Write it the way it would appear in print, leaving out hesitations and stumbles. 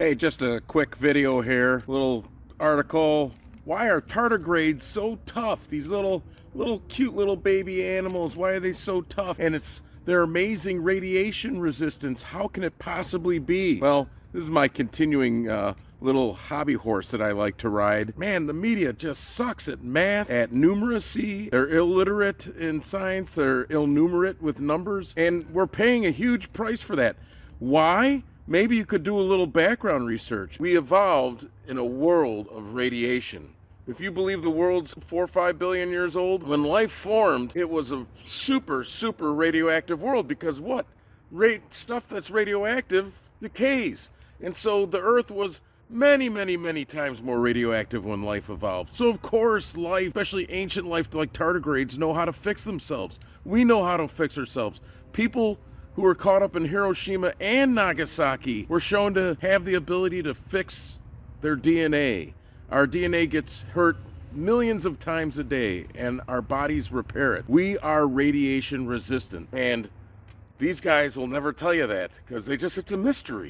Hey, just a quick video here, little article. Why are tardigrades so tough? These little cute little baby animals, why are they so tough? And it's their amazing radiation resistance. How can it possibly be? Well, this is my continuing little hobby horse that I like to ride. Man, the media just sucks at math, at numeracy. They're illiterate in science, they're illnumerate with numbers, and we're paying a huge price for that. Why? Maybe you could do a little background research. We evolved in a world of radiation. If you believe the world's 4 or 5 billion years old, when life formed, it was a super radioactive world because what? Stuff that's radioactive decays. And so the Earth was many times more radioactive when life evolved. So of course life, especially ancient life like tardigrades, know how to fix themselves. We know how to fix ourselves. People who were caught up in Hiroshima and Nagasaki were shown to have the ability to fix their DNA. Our DNA gets hurt millions of times a day and our bodies repair it. We are radiation resistant, and these guys will never tell you that because it's a mystery.